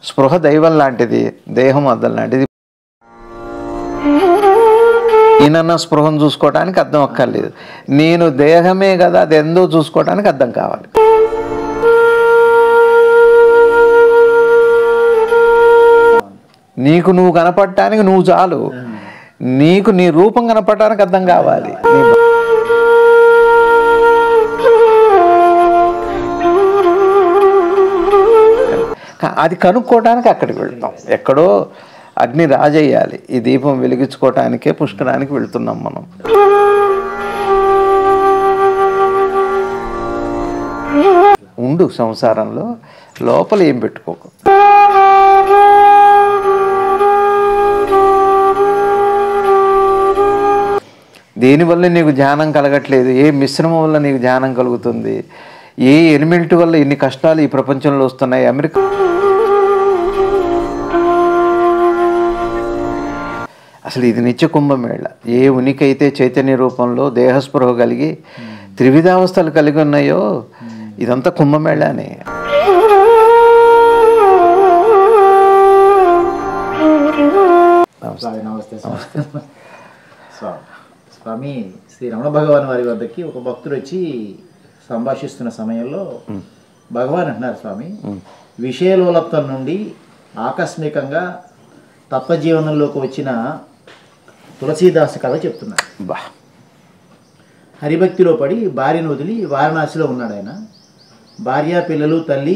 స్పృహ దైవం లాంటిది, దేహం అద్దం లాంటిది. నేనన్న స్పృహను చూసుకోవడానికి అర్థం అక్కర్లేదు, నేను దేహమే కదా అది ఎందో చూసుకోవడానికి అర్థం కావాలి. నీకు నువ్వు కనపడటానికి నువ్వు చాలు, నీకు నీ రూపం కనపడటానికి అర్థం కావాలి. అది కనుక్కోవడానికి అక్కడికి వెళ్తాం. ఎక్కడో అగ్ని రాజేయాలి, ఈ దీపం వెలిగించుకోవటానికే పుష్కరానికి వెళ్తున్నాం మనం. ఉండు సంసారంలో, లోపల ఏం పెట్టుకోకు. దేనివల్ల నీకు ధ్యానం కలగట్లేదు, ఏ మిశ్రమం వల్ల నీకు ధ్యానం కలుగుతుంది, ఏ ఎలిమెంట్ వల్ల ఇన్ని కష్టాలు ఈ ప్రపంచంలో వస్తున్నాయి. అమెరికా అసలు ఇది నిత్య కుంభమేళ. ఏ ఉనికి అయితే చైతన్య రూపంలో దేహస్పృహ కలిగి త్రివిధావస్థలు కలిగి ఉన్నాయో ఇదంతా కుంభమేళానే. స్వామి, శ్రీ రమణ భగవాన్ వారి వద్దకి ఒక భక్తుడు వచ్చి సంభాషిస్తున్న సమయంలో భగవాన్ అంటున్నారు, స్వామి, విషయలోలత్వం నుండి ఆకస్మికంగా తత్వజీవనంలోకి వచ్చిన తులసీదాసు కథ చెప్తున్నారు. హరిభక్తిలో పడి భార్యను వదిలి వారణాసిలో ఉన్నాడు ఆయన. భార్య, పిల్లలు, తల్లి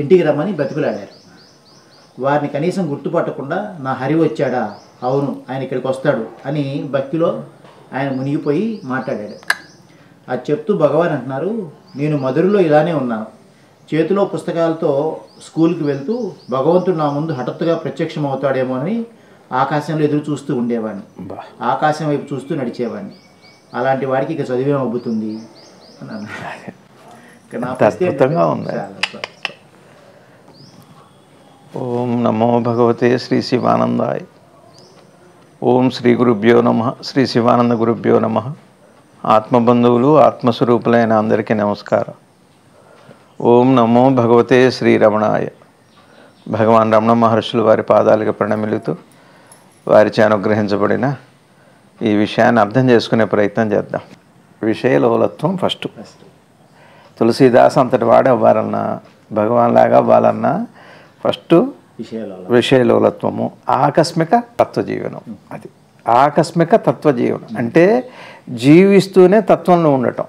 ఇంటికి రమ్మని బతికులాడారు. వారిని కనీసం గుర్తుపట్టకుండా నా హరి వచ్చాడా, అవును ఆయన ఇక్కడికి వస్తాడు అని భక్తిలో ఆయన మునిగిపోయి మాట్లాడాడు. అది చెప్తూ భగవాన్ అంటున్నారు, నేను మధురలో ఇలానే ఉన్నాను. చేతిలో పుస్తకాలతో స్కూల్కి వెళ్తూ భగవంతుడు నా ముందు హఠాత్తుగా ప్రత్యక్షం అవుతాడేమో అని ఆకాశంలో ఎదురు చూస్తూ ఉండేవాడిని, ఆకాశం వైపు చూస్తూ నడిచేవాడిని. అలాంటి వాడికి ఇక చదివేం అబ్బుతుంది అని అన్నారు. అద్భుతంగా ఉంది. ఓం నమో భగవతే శ్రీ శివానందాయ. ఓం శ్రీ గురుభ్యో నమ. శ్రీ శివానంద గురుభ్యో నమ. ఆత్మబంధువులు, ఆత్మస్వరూపులైన అందరికీ నమస్కారం. ఓం నమో భగవతే శ్రీ రమణాయ. భగవాన్ రమణ మహర్షులు వారి పాదాలకు ప్రణమిలుతూ వారిచే అనుగ్రహించబడిన ఈ విషయాన్ని అర్థం చేసుకునే ప్రయత్నం చేద్దాం. విషయలోలత్వం ఫస్ట్. తులసీదాస్ అంతటి వాడు అవ్వాలన్నా, భగవాన్ లాగా అవ్వాలన్నా ఫస్ట్ విషయలోలత్వము, ఆకస్మిక తత్వజీవనం. అది ఆకస్మిక తత్వజీవనం అంటే జీవిస్తూనే తత్వంలో ఉండటం.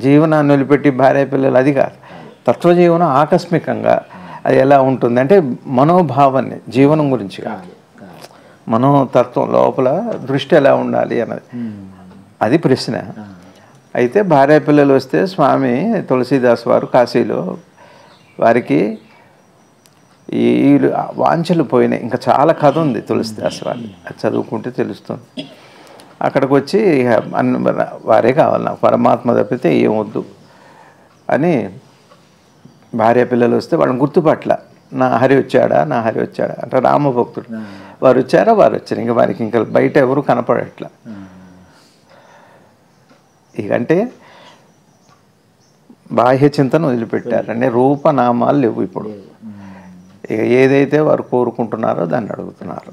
జీవనాన్ని వదిలిపెట్టి భార్య పిల్లలు అది కాదు. తత్వజీవనం ఆకస్మికంగా అది ఎలా ఉంటుంది అంటే మనోభావాన్ని, జీవనం గురించి కాదు, మనోతత్వం లోపల దృష్టి ఎలా ఉండాలి అన్నది, అది ప్రశ్న. అయితే భార్య పిల్లలు వస్తే స్వామి తులసీదాస్ వారు కాశీలో వారికి ఈ వాంఛలు పోయినాయి. ఇంకా చాలా కథ ఉంది తులసీదాస్ వారిని, అది చదువుకుంటే తెలుస్తుంది. అక్కడికి వచ్చి వారే కావాలి, నాకు పరమాత్మ తప్పితే ఏమొద్దు అని భార్య పిల్లలు వస్తే వాళ్ళని గుర్తుపట్ల. నా హరి వచ్చాడా, నా హరి వచ్చాడా అంటే రామభక్తుడు, వారు వచ్చారా, వారు వచ్చారు. ఇంకా వారికి ఇంకా బయట ఎవరు కనపడట్లా. ఇకంటే బాహ్య చింతన వదిలిపెట్టారు, అంటే రూపనామాలు లేవు ఇప్పుడు. ఇక ఏదైతే వారు కోరుకుంటున్నారో దాన్ని అడుగుతున్నారు.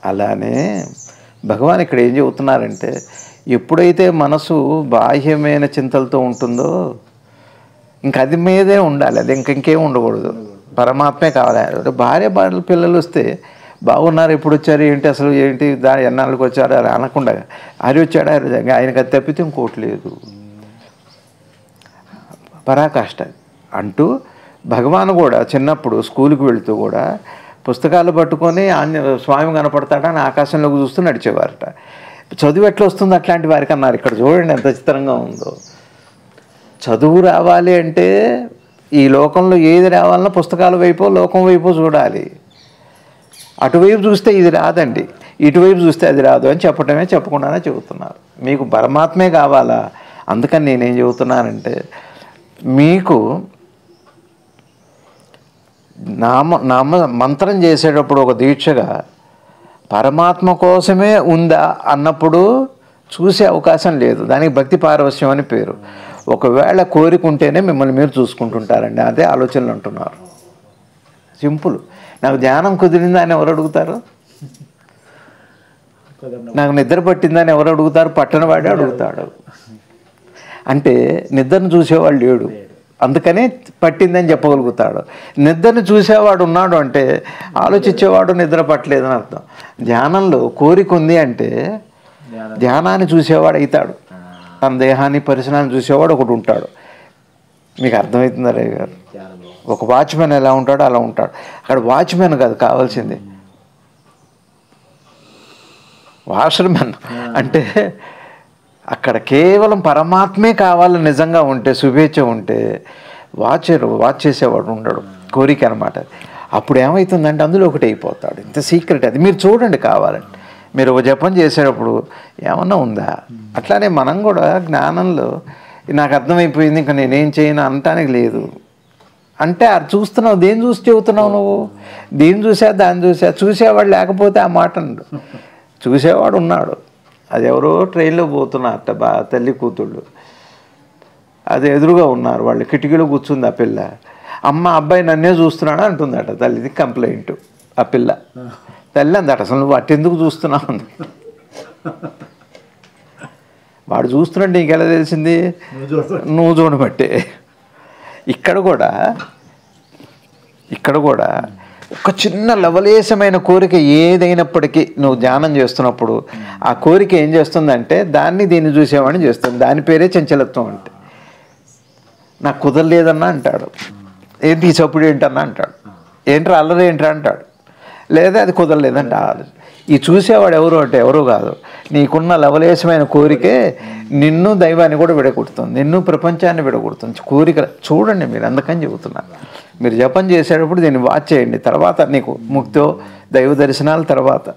అలానే భగవాన్ ఇక్కడ ఏం చెబుతున్నారంటే, ఎప్పుడైతే మనసు బాహ్యమైన చింతలతో ఉంటుందో ఇంక అది మీదే ఉండాలి, అది ఇంకేం ఉండకూడదు, పరమాత్మే కావాలి. భార్య భార్యలు పిల్లలు వస్తే బాగున్నారు, ఎప్పుడు వచ్చారు, ఏంటి అసలు, ఏంటి దాని ఎన్నాళ్ళకి వచ్చారు అని అనకుండా హరి వచ్చాడా, ఆయనకు అది తప్పితే ఇంకోటి లేదు, పరాకాష్ట అంటూ. భగవాన్ కూడా చిన్నప్పుడు స్కూల్కి వెళుతూ కూడా పుస్తకాలు పట్టుకొని స్వామి కనపడతాడని ఆకాశంలోకి చూస్తూ నడిచేవారట. చదువు ఎట్లా వస్తుంది అట్లాంటి వారికి అన్నారు. ఇక్కడ చూడండి ఎంత చిత్రంగా ఉందో. చదువు రావాలి అంటే ఈ లోకంలో ఏది రావాలన్నా పుస్తకాల వైపు, లోకం వైపు చూడాలి. అటువైపు చూస్తే ఇది రాదండి, ఇటువైపు చూస్తే అది రాదు అని చెప్పటమే చెప్పకుండానే చెబుతున్నారు. మీకు పరమాత్మే కావాలా, అందుకని నేనేం చెబుతున్నానంటే, మీకు నామ మంత్రం చేసేటప్పుడు ఒక దీక్షగా పరమాత్మ కోసమే ఉందా అన్నప్పుడు చూసే అవకాశం లేదు. దానికి భక్తి పారవశ్యం అని పేరు. ఒకవేళ కోరికుంటేనే మిమ్మల్ని మీరు చూసుకుంటుంటారండి, అదే ఆలోచనలు అంటున్నారు. సింపుల్. నాకు ధ్యానం కుదిరిందా అని ఎవరు అడుగుతారు? నాకు నిద్ర పట్టిందని ఎవరు అడుగుతారు? పట్టణవాడే అడుగుతాడు. అంటే నిద్రను చూసేవాడు లేడు, అందుకనే పట్టిందని చెప్పగలుగుతాడు. నిద్రను చూసేవాడు ఉన్నాడు అంటే ఆలోచించేవాడు నిద్ర పట్టలేదని అర్థం. ధ్యానంలో కోరిక ఉంది అంటే ధ్యానాన్ని చూసేవాడు అవుతాడు. తన దేహాన్ని పరిసరాన్ని చూసేవాడు ఒకడు ఉంటాడు. మీకు అర్థమవుతుందా రవి గారు? ఒక వాచ్మెన్ ఎలా ఉంటాడో అలా ఉంటాడు. అక్కడ వాచ్మెన్ కాదు కావాల్సింది, వాషర్మెన్. అంటే అక్కడ కేవలం పరమాత్మే కావాలని నిజంగా ఉంటే, శుభేచ్ఛ ఉంటే వాచ్ చేసేవాడు ఉండడు. కోరిక అనమాట. అప్పుడు ఏమవుతుందంటే అందులో ఒకటి అయిపోతాడు. ఇంత సీక్రెట్ అది. మీరు చూడండి కావాలండి. మీరు ఒక జపం చేసేటప్పుడు ఏమన్నా ఉందా? అట్లానే మనం కూడా జ్ఞానంలో నాకు అర్థమైపోయింది ఇంకా నేనేం చేయను అనటానికి లేదు. అంటే అది చూస్తున్నావు, దేని చూసి చెబుతున్నావు నువ్వు? దేని చూసా దాన్ని చూసేవాడు లేకపోతే ఆ మాట అండు. చూసేవాడు ఉన్నాడు. అది ఎవరో ట్రైన్లో పోతున్నారట తల్లి కూతుళ్ళు, అది ఎదురుగా ఉన్నారు వాళ్ళు. కిటికీలో కూర్చుంది ఆ పిల్ల. అమ్మ అబ్బాయి నన్నే చూస్తున్నాడు అంటుందట తల్లిది కంప్లైంట్. ఆ పిల్ల తల్లి అందట అసలు నువ్వు అట్టెందుకు చూస్తున్నావు? వాడు చూస్తున్నాడు, నీకెలా తెలిసింది? నువ్వు చూడబట్టే. ఇక్కడ కూడా ఒక చిన్న లవలేశమైన కోరిక ఏదైనప్పటికీ నువ్వు ధ్యానం చేస్తున్నప్పుడు ఆ కోరిక ఏం చేస్తుందంటే దీన్ని చూసేవాడిని చేస్తుంది. దాని పేరే చంచలత్వం. అంటే నాకు కుదరలేదన్నా అంటాడు. ఏంటి ఈ చప్పుడు ఏంటన్నా అంటాడు. ఏంట్రా అల్లరి ఏంట్రా అంటాడు. లేదా అది కుదరలేదంట. ఈ చూసేవాడు ఎవరు అంటే ఎవరు కాదు, నీకున్న లవలేశమైన కోరికే నిన్ను దైవాన్ని కూడా విడగొడుతుంది, నిన్ను ప్రపంచాన్ని విడగొడుతుంది కోరిక. చూడండి మీరు, అందుకని చెబుతున్నాను. మీరు జపం చేసేటప్పుడు దీన్ని వాచ్ చేయండి. తర్వాత నీకు ముక్తో దైవ దర్శనాల తర్వాత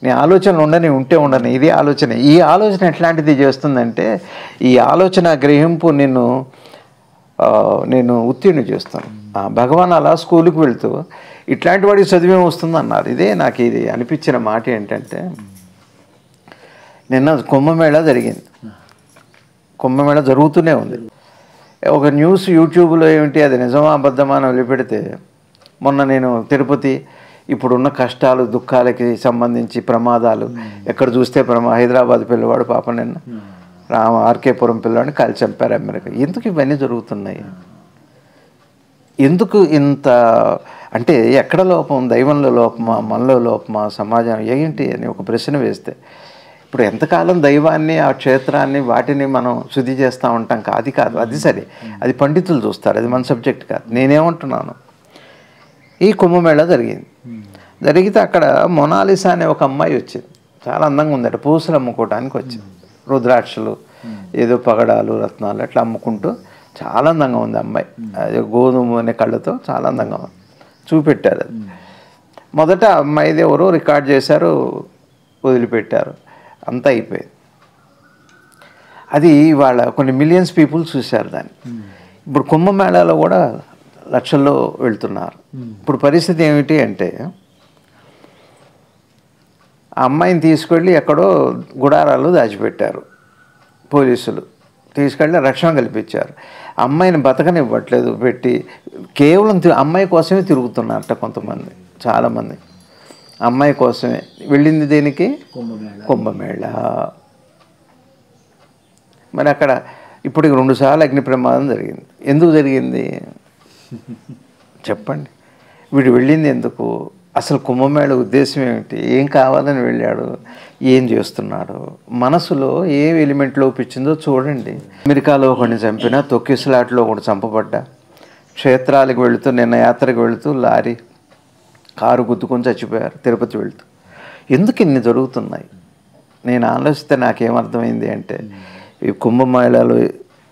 నీ ఆలోచనలు ఉండని ఉండని ఇది ఆలోచన. ఈ ఆలోచన ఎట్లాంటిది చేస్తుందంటే ఈ ఆలోచన గ్రహింపు నేను ఉత్తీర్ణుడు చేస్తాను. భగవాన్ అలా స్కూల్కి వెళ్తూ ఇట్లాంటి వాడికి చదివే వస్తుంది అన్నారు. ఇదే నాకు ఇది అనిపించిన మాట ఏంటంటే, నిన్న కుంభమేళా జరిగింది. కుంభమేళా జరుగుతూనే ఉంది. ఒక న్యూస్ యూట్యూబ్లో ఏమిటి అది నిజమా అబద్ధమా అని వదిలిపెడితే, మొన్న నేను తిరుపతి ఇప్పుడున్న కష్టాలు దుఃఖాలకి సంబంధించి ప్రమాదాలు ఎక్కడ చూస్తే హైదరాబాద్ పిల్లవాడు పాప నిన్న ఆర్కేపురం పిల్లవాడిని కాల్చి చంపారు అమెరికా. ఎందుకు ఇవన్నీ జరుగుతున్నాయి? ఎందుకు ఇంత అంటే ఎక్కడ లోపం? దైవంలో లోపమా, మనలో లోపమా, సమాజం ఏంటి అని ఒక ప్రశ్న వేస్తే, ఇప్పుడు ఎంతకాలం దైవాన్ని ఆ క్షేత్రాన్ని వాటిని మనం శుద్ధి చేస్తూ ఉంటాం? కాదు అది సరే, అది పండితులు చూస్తారు, అది మన సబ్జెక్ట్ కాదు. నేనేమంటున్నాను, ఈ కుంభమేళా జరిగితే అక్కడ మొనాలిసా అనే ఒక అమ్మాయి వచ్చింది. చాలా అందంగా ఉందట. పూసలు అమ్ముకోవడానికి వచ్చింది. రుద్రాక్షలు, ఏదో పగడాలు, రత్నాలు అట్లా అమ్ముకుంటూ చాలా అందంగా ఉంది అమ్మాయి. అది గోధుమ అనే కళ్ళతో చాలా అందంగా ఉంది. చూపెట్టారు. అది మొదట అమ్మాయిది ఎవరో రికార్డ్ చేశారు, వదిలిపెట్టారు, అంతా అయిపోయింది. అది ఇవాళ కొన్ని మిలియన్స్ పీపుల్ చూశారు దాన్ని. ఇప్పుడు కుంభమేళాలో కూడా లక్షల్లో వెళ్తున్నారు. ఇప్పుడు పరిస్థితి ఏమిటి అంటే, ఆ అమ్మాయిని తీసుకెళ్ళి ఎక్కడో గుడారాలు దాచిపెట్టారు పోలీసులు. తీసుకెళ్ళి రక్షణ కల్పించారు. అమ్మాయిని బతకనివ్వట్లేదు పెట్టి, కేవలం అమ్మాయి కోసమే తిరుగుతున్నారట కొంతమంది, చాలామంది. అమ్మాయి కోసమే వెళ్ళింది. దేనికి? కుంభమేళా. మరి అక్కడ ఇప్పటికి 2 సార్లు అగ్ని ప్రమాదం జరిగింది. ఎందుకు జరిగింది చెప్పండి? వీడు వెళ్ళింది ఎందుకు? అసలు కుంభమేళ ఉద్దేశం ఏమిటి? ఏం కావాలని వెళ్ళాడు? ఏం చేస్తున్నాడు? మనసులో ఏ ఎలిమెంట్ లోపించిందో చూడండి. అమెరికాలో ఒకడిని చంపినా, తొక్కిసలాట్లో ఒకటి చంపబడ్డా, క్షేత్రాలకు వెళుతూ నిన్న యాత్రకు వెళుతూ కారు గుద్దుకొని చచ్చిపోయారు తిరుపతి వెళుతూ. ఎందుకు ఇన్ని జరుగుతున్నాయి? నేను ఆలోచిస్తే నాకేమర్థమైంది అంటే, ఈ కుంభమేళాలో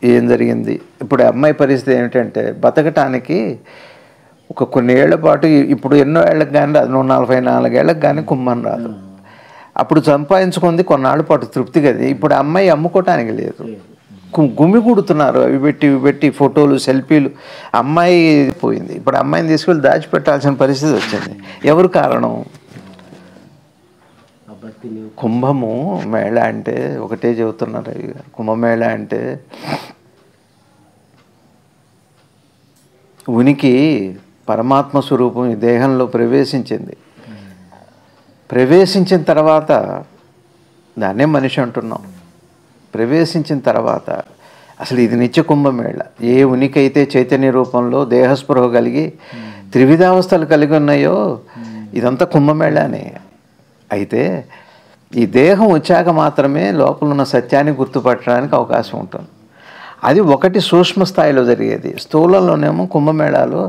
ఏం జరిగింది? ఇప్పుడు అమ్మాయి పరిస్థితి ఏమిటంటే, బతకటానికి కొన్ని ఏళ్ల పాటు, ఇప్పుడు ఎన్నో ఏళ్ళకి కానీ రాదు, 44 ఏళ్ళకి కానీ కుంభం రాదు. అప్పుడు సంపాదించుకుంది కొన్నాళ్ళ పాటు తృప్తి కదా. ఇప్పుడు అమ్మాయి అమ్ముకోవటానికి లేదు, గుమిగూడుతున్నారు. అవి పెట్టి ఫోటోలు, సెల్ఫీలు. అమ్మాయి పోయింది. ఇప్పుడు అమ్మాయిని తీసుకెళ్ళి దాచిపెట్టాల్సిన పరిస్థితి వచ్చింది. ఎవరు కారణం? కుంభము మేళ అంటే ఒకటే చెబుతున్నారు అవి. కుంభమేళ అంటే ఉనికి పరమాత్మ స్వరూపం ఈ దేహంలో ప్రవేశించింది. ప్రవేశించిన తర్వాత దాన్నే మనిషి అంటున్నాం. ప్రవేశించిన తర్వాత అసలు ఇది నిత్య కుంభమేళ. ఏ ఉనికి అయితే చైతన్య రూపంలో దేహస్పృహ కలిగి త్రివిధావస్థలు కలిగి ఉన్నాయో ఇదంతా కుంభమేళానే. అయితే ఈ దేహం వచ్చాక మాత్రమే లోపల ఉన్న సత్యాన్ని గుర్తుపట్టడానికి అవకాశం ఉంటుంది. అది ఒకటి సూక్ష్మ స్థాయిలో జరిగేది. స్థూలంలోనేమో కుంభమేళాలో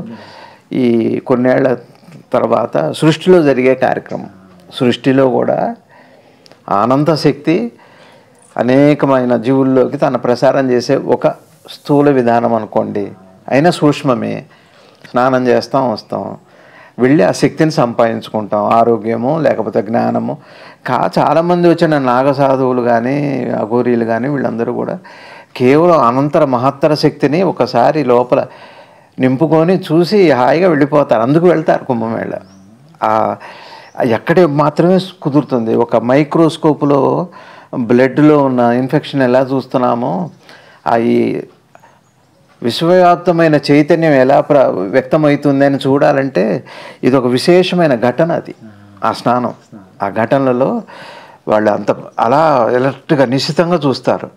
ఈ కొన్నేళ్ల తర్వాత సృష్టిలో జరిగే కార్యక్రమం. సృష్టిలో కూడా అనంత శక్తి అనేకమైన జీవుల్లోకి తన ప్రసారం చేసే ఒక స్థూల విధానం అనుకోండి. అయినా సూక్ష్మమే. స్నానం చేస్తాం, వస్తాం, వెళ్ళి ఆ శక్తిని సంపాదించుకుంటాం. ఆరోగ్యము లేకపోతే జ్ఞానము. చాలామంది వచ్చిన నాగసాధువులు కానీ అఘోరీలు కానీ వీళ్ళందరూ కూడా కేవలం అనంతర మహత్తర శక్తిని ఒకసారి లోపల నింపుకొని చూసి హాయిగా వెళ్ళిపోతారు. అందుకు వెళ్తారు కుంభమేళ. ఎక్కడే మాత్రమే కుదురుతుంది. ఒక మైక్రోస్కోప్లో బ్లడ్లో ఉన్న ఇన్ఫెక్షన్ ఎలా చూస్తున్నామో ఈ విశ్వవ్యాప్తమైన చైతన్యం ఎలా వ్యక్తమవుతుంది అని చూడాలంటే ఇది ఒక విశేషమైన ఘటన. అది ఆ స్నానం, ఆ ఘటనలలో వాళ్ళు అలా ఎలర్ట్గా నిశ్చితంగా చూస్తారు.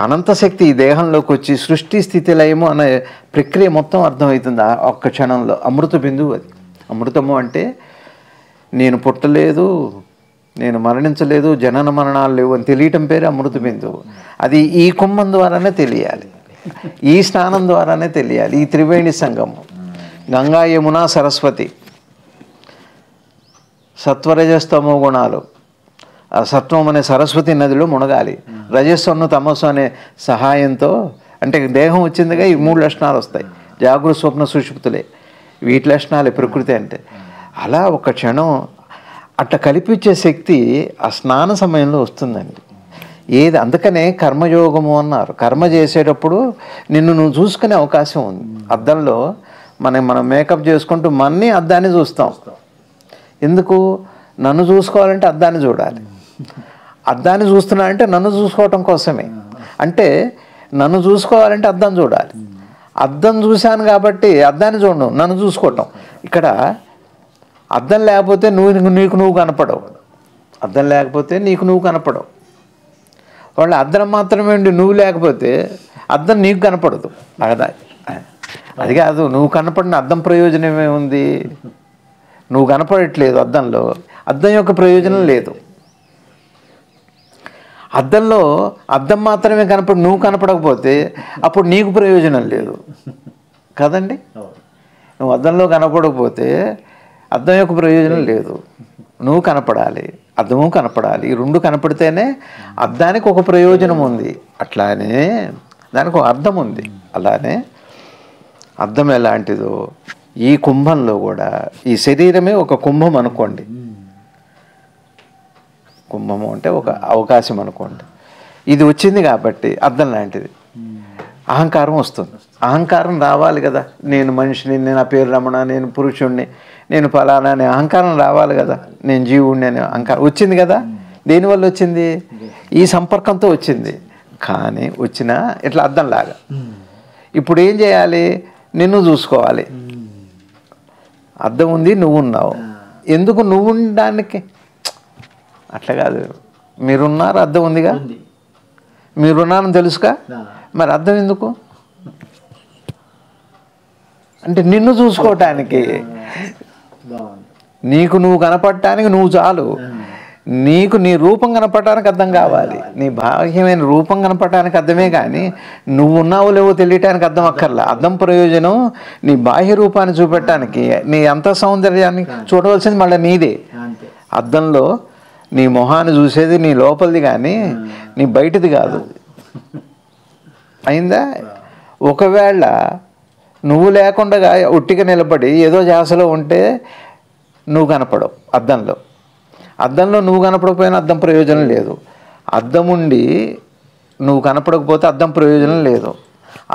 అనంతశక్తి ఈ దేహంలోకి వచ్చి సృష్టి స్థితి లయము అనే ప్రక్రియ మొత్తం అర్థమవుతుంది ఆ ఒక్క క్షణంలో. అమృత బిందువు అది. అమృతము అంటే నేను పుట్టలేదు, నేను మరణించలేదు, జనన మరణాలు లేవు అని తెలియటం పేరు అమృత బిందువు. అది ఈ కుంభం ద్వారానే తెలియాలి, ఈ స్నానం ద్వారానే తెలియాలి. ఈ త్రివేణి సంగమం, గంగా యమున సరస్వతి, సత్వరజస్తమో గుణాలు, ఆ సత్వం అనే సరస్వతి నదిలో మునగాలి. రజస్సు తమస్సు అనే సహాయంతో, అంటే దేహం వచ్చిందిగా ఈ 3 లక్షణాలు వస్తాయి. జాగృత స్వప్న సుషుప్తులే వీటి లక్షణాలే ప్రకృతి అంటే. అలా ఒక క్షణం అట్లా కల్పించే శక్తి ఆ స్నాన సమయంలో వస్తుందండి. అందుకనే కర్మయోగము అన్నారు. కర్మ చేసేటప్పుడు నిన్ను నువ్వు చూసుకునే అవకాశం ఉంది. అద్దంలో మనం మేకప్ చేసుకుంటూ మన్ని అద్దాన్ని చూస్తాం. ఎందుకు? నన్ను చూసుకోవాలంటే అద్దాన్ని చూడాలి. అద్దాన్ని చూస్తున్నా అంటే నన్ను చూసుకోవటం కోసమే. అంటే నన్ను చూసుకోవాలంటే అద్దం చూడాలి. అద్దం చూశాను కాబట్టి అద్దాన్ని చూడను, నన్ను చూసుకోవటం. ఇక్కడ అద్దం లేకపోతే నీకు నువ్వు కనపడవు. అద్దం లేకపోతే నీకు నువ్వు కనపడవు. వాళ్ళు అద్దం మాత్రమే ఉండి నువ్వు లేకపోతే అద్దం నీకు కనపడదు. అది కాదు, నువ్వు కనపడిన అద్దం ప్రయోజనమే ఉంది. నువ్వు కనపడట్లేదు అద్దంలో, అద్దం యొక్క ప్రయోజనం లేదు. అద్దంలో అద్దం మాత్రమే కనపడి నువ్వు కనపడకపోతే అప్పుడు నీకు ప్రయోజనం లేదు కదండి. నువ్వు అద్దంలో కనపడకపోతే అద్దం యొక్క ప్రయోజనం లేదు. నువ్వు కనపడాలి, అద్దము కనపడాలి. ఈ 2 కనపడితేనే అద్దానికి ఒక ప్రయోజనం ఉంది. అట్లానే దానికి ఒక అర్థం ఉంది. అలానే అద్దం ఎలాంటిదో ఈ కుంభంలో కూడా ఈ శరీరమే ఒక కుంభం అనుకోండి. కుంభము అంటే ఒక అవకాశం అనుకోండి. ఇది వచ్చింది కాబట్టి అద్దం లాంటిది. అహంకారం వస్తుంది. అహంకారం రావాలి కదా. నేను మనిషిని, నేను ఆ పేరు రమణ, నేను పురుషుణ్ణి, నేను ఫలానా అనే అహంకారం రావాలి కదా. నేను జీవుణ్ణి అనే అహంకారం వచ్చింది కదా. దేనివల్ల వచ్చింది? ఈ సంపర్కంతో వచ్చింది. కానీ వచ్చినా ఇట్లా అద్దంలాగా. ఇప్పుడు ఏం చేయాలి? నిన్ను చూసుకోవాలి. అద్దం ఉంది, నువ్వు ఉన్నావు. ఎందుకు నువ్వు ఉండడానికి? అట్లా కాదు. మీరున్నారు, అద్దం ఉందిగా. మీరున్నారని తెలుసుగా, మరి అద్దం ఎందుకు? అంటే నిన్ను చూసుకోవటానికి. నీకు నువ్వు కనపడటానికి నువ్వు చాలు. నీకు నీ రూపం కనపడటానికి అర్థం కావాలి. నీ బాహ్యమైన రూపం కనపడటానికి అర్థమే కానీ నువ్వు ఉన్నావో లేవో తెలియటానికి అర్థం అక్కర్లా. అర్థం ప్రయోజనం నీ బాహ్య రూపాన్ని చూపెట్టడానికి. నీ అంత సౌందర్యాన్ని చూడవలసింది మళ్ళీ నీదే. అద్దంలో నీ మొహాన్ని చూసేది నీ లోపలిది కానీ నీ బయటది కాదు. అయిందా? ఒకవేళ నువ్వు లేకుండా ఉట్టిగా నిలబడి ఏదో ధ్యాసలో ఉంటే నువ్వు కనపడవు అద్దంలో. అద్దంలో నువ్వు కనపడకపోయినా అద్దం ప్రయోజనం లేదు. అద్దం ఉండి నువ్వు కనపడకపోతే అద్దం ప్రయోజనం లేదు.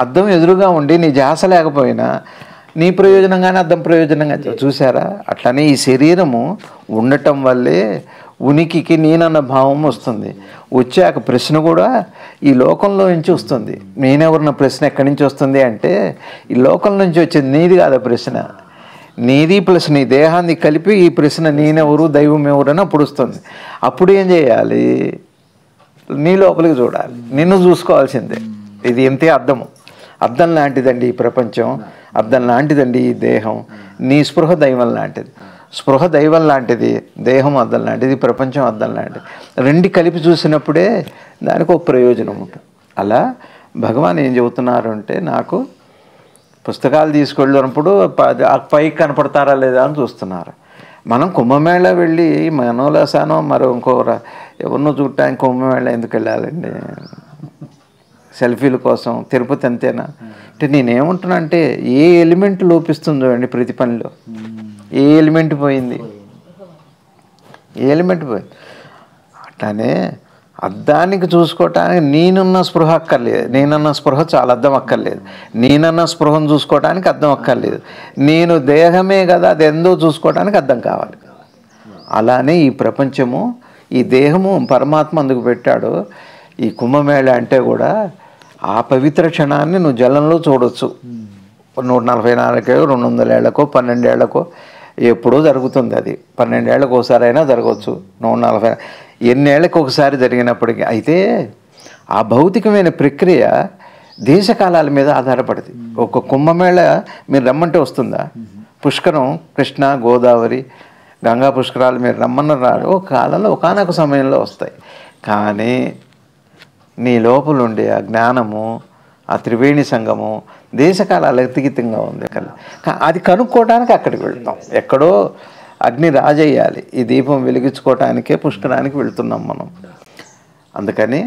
అద్దం ఎదురుగా ఉండి నీ ధ్యాస లేకపోయినా నీ ప్రయోజనంగానే అద్దం ప్రయోజనంగా. చూసారా? అట్లనే ఈ శరీరము ఉండటం వల్లే ఉనికికి నేనన్న భావం వస్తుంది. వచ్చాక ప్రశ్న కూడా ఈ లోకంలో నుంచి వస్తుంది. నేనెవరన్న ప్రశ్న ఎక్కడి నుంచి వస్తుంది అంటే ఈ లోకం నుంచి వచ్చేది. నీది కాదు ప్రశ్న. నీది ప్లస్ నీ దేహాన్ని కలిపి ఈ ప్రశ్న నేనెవరు దైవం ఎవరు అని అప్పుడు వస్తుంది. అప్పుడు ఏం చేయాలి? నీ లోపలికి చూడాలి, నిన్ను చూసుకోవాల్సిందే. ఇది ఎంతే అర్థము. అద్దం లాంటిదండి ఈ ప్రపంచం, అద్దం లాంటిదండి ఈ దేహం. నీ స్పృహ దైవం లాంటిది, స్పృహ దైవం లాంటిది, దేహం అద్దం లాంటిది, ప్రపంచం అద్దం లాంటిది. రెండు కలిపి చూసినప్పుడే దానికి ఒక ప్రయోజనం ఉంటుంది. అలా భగవాన్ ఏం చెబుతున్నారు అంటే, నాకు పుస్తకాలు తీసుకెళ్ళినప్పుడు పైకి కనపడతారా లేదా అని చూస్తున్నారు. మనం కుంభమేళ వెళ్ళి మనోలాసానో మరో ఇంకోరా ఎవరినో చూడటానికి కుంభమేళ ఎందుకు వెళ్ళాలండి? సెల్ఫీల కోసం. తిరుపతి అంతేనా అంటే నేనేమంటున్నా అంటే, ఏ ఎలిమెంట్ లోపిస్తుందో అండి ప్రతి పనిలో. ఏ ఎలిమెంట్ పోయింది? ఏ ఎలిమెంట్ పోయింది? అట్లానే అద్దానికి చూసుకోవటానికి నేనున్న స్పృహ అక్కర్లేదు. నేనన్న స్పృహ చాలా అద్దం అక్కర్లేదు. నేనన్న స్పృహను చూసుకోవడానికి అద్దం అక్కర్లేదు. నేను దేహమే కదా, అది ఎందో చూసుకోవడానికి అద్దం కావాలి. అలానే ఈ ప్రపంచము, ఈ దేహము పరమాత్మ అందుకు పెట్టాడు. ఈ కుంభమేళ అంటే కూడా ఆ పవిత్ర క్షణాన్ని నువ్వు జలంలో చూడొచ్చు. 144 200 ఏళ్లకో 12 ఏళ్లకో ఎప్పుడో జరుగుతుంది. అది 12 ఏళ్ళకు ఒకసారి అయినా జరగవచ్చు. 140 ఎన్నేళ్ళకి ఒకసారి జరిగినప్పటికీ. అయితే ఆ భౌతికమైన ప్రక్రియ దేశకాలాల మీద ఆధారపడింది. ఒక కుంభమేళ మీరు రమ్మంటే వస్తుందా? పుష్కరం, కృష్ణ గోదావరి గంగా పుష్కరాలు మీరు రమ్మన్న రారు. ఒక కాలంలో ఒకనొక సమయంలో వస్తాయి. కానీ నీ లోపల ఉండే ఆ జ్ఞానము, ఆ త్రివేణి సంగము దేశకాలాలు అతీతంగా ఉంది. అది కనుక్కోవడానికి అక్కడికి వెళ్తాం. ఎక్కడో అగ్ని రాజేయాలి. ఈ దీపం వెలిగించుకోవటానికే పుష్కరానికి వెళ్తున్నాం మనం. అందుకని